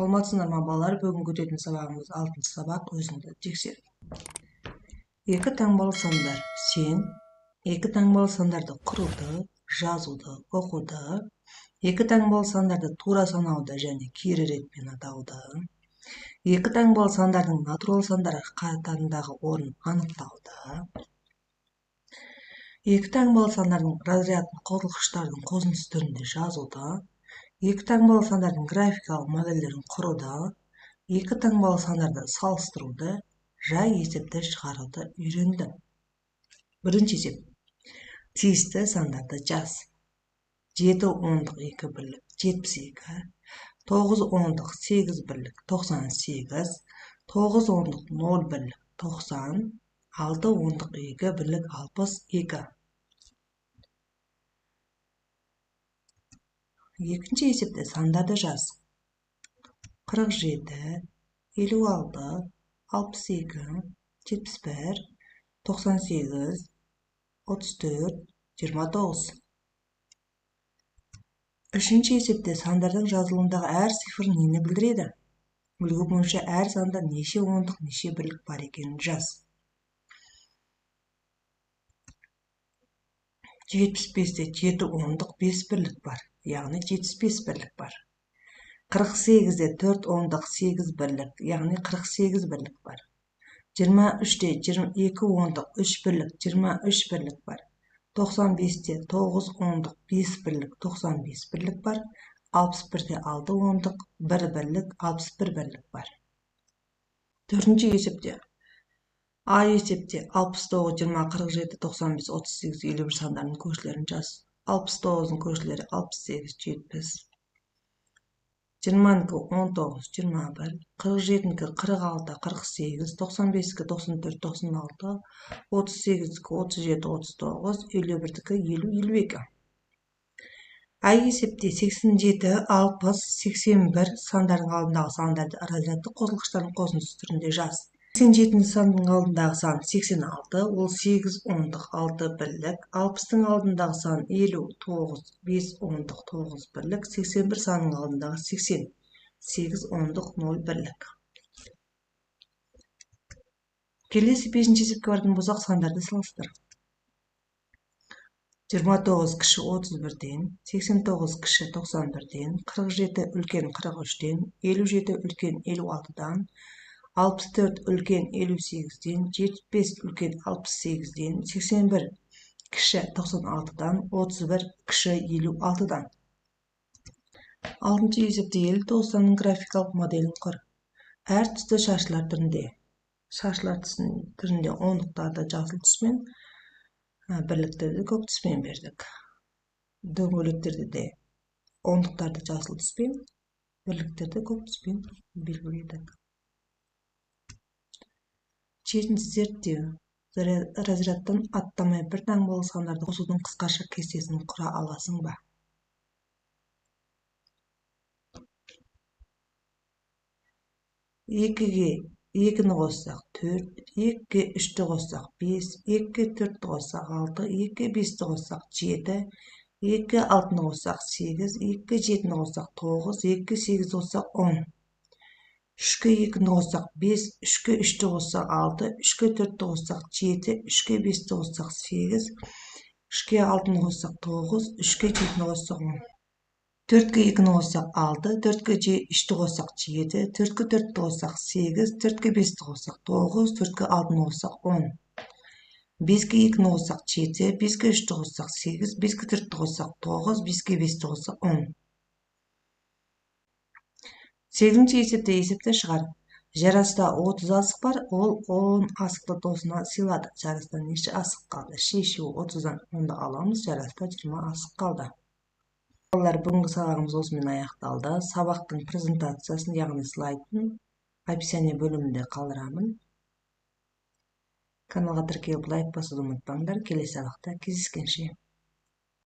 Саламатсыздарбы балалар, бүгүнкү өтөтүн сабагыбыз 6 сабак өзүңдү текшер. Эки таңбалуу сандар. Сен эки таңбалуу сандарды курууду, жазууду, окууда, эки таңбалуу сандарды туура санауда жана кире иретпен атауда, эки таңбалуу сандардын натурал сандар катарындагы ордун аныктауда, эки таңбалуу сандардын разрядын козулгучтардын косинус түрүндө жазууда, эки таңбалуу сандардын графикалык модельдерин курууда, эки таңбалуу сандарды салыштырууда, жай эсептер чыгарууду үйрөндүм. Биринчи эсеп. Тийиштүү сандарды жаз. 7 ондук 2 бирлик 72, 9 ондук 8 бирлик 98, 9 ондук 0 бирлик 90, 6 ондук 2 бирлик 62. Экинчи эсепте сандарды жаз. 47, 56, 62, 71, 98, 34, 29. Üçüncü эсепте сандардын жазылымындагы әр цифр эмнени билдирет? Үлгү боюнча әр санда нече ондук, нече бирлик бар экенин жаз. 75'te 7 ондук 5 бирлик бар, яғни 75 бирлик бар. 48'de 4 ондук 8 бирлик, яғни 48 бирлик бар. 23'te 22 ондук 3 бирлик, 23 бирлик бар. 95'te 9 ондук 5 бирлик, 95 бирлик бар. 61'te 6 ондук 1 бирлик, 61 бирлик бар. Төртүнчү эсепте. А эсепте 69, 20, 47, 95, 38, 51 сандардын көшүлөрүн жаз. 69'un көшүлөрү 68, 70. 20'nki 19, 21, 47'nki 46, 48, 95'ki 94, 96, 38'ki 37, 39, 51'diki 50, 52. Ай эсепте 87, 60, 81 сандардын алдындагы сандарды разряддык козулгучтардын косинус түрүндө жаз. 87 сандын алдындагы сан 86, ол 8 ондук 6 бирлик, 60'тын алдындагы сан 59, 5 ондук 9 бирлик, 81 сандын алдындагы 80, 8 ондук 0 бирлик. Келесі 5-ci эсепке бардын болсак сандарды салыштыр. 29 киши 31'den, 89 киши 91'den, 47 үлкен 43'den, 57 үлкен 56'dan, 64 үлкен 58'den, 75 үлкен 68'den, 81 киши 96'dan, 31 киши 56'dan. 6-cı эсепте 59 сандын графикалык моделин кур. Әр түстө шаршылар түрүндө. Шаршылар түрүндө ондуктарды жасыл түспен, бирликтерди көк түспен бердик. Дөңгөлөктөрдү де ондуктарды жасыл түспен, бирликтерди көк түспен белгиледик. 7-ci зерттөө. Разрядтан аттамай бир таңбалуу сандарды косуудун кыскача кестесин кура аласыңбы? Экиге 2'ni коссак 4, 2'ge 3'tü kossак 5, 2'ge 4'tü kossак 6, 2'ge 5'ti kossak 7, 2'ge 6'ni kossak 8, 2'ge 7'ni kossak 9, 2'ge 8'i kossak 10. 3'ge 2'ni kossак 5, 3'ge 3'tü kossak 6, 3'ge 4'tü kossak 7, 3'ge 5'ti kossak 8, 3'ge 6'ni kossak 9, 3'ge 7'ni kossak 10. 4'ge 2'ni kossак 6, 4'ge 3'tü kossak 7, 4'ge 4'tü kossak 8, 4'ge 5'ti kossak 9, 4'ge 6'ni kossak 10. 5'ge 2'ni kossak 7, 5'ge 3'tü kossak 8, 5'ge 4'tü kossak 9, 5'ge 5'ti kossak 10. 8-ci эсепте эсептер чыгар. Жараста 30 асык бар, ол 10 асыкты досуна сыйлады. Жараста нече асык калды? Шешүү 30'dan 10'du аламыз, жараста 20 асык калды. Балалар, бүгүнкү сабагыбыз осу менен аякталды. Сабактын презентациясын, ягни слайдын описание бөлүмүндө калдырамын. Каналга тиркелип лайк басууду унутпаңдар. Келесі сабакта кездескенче.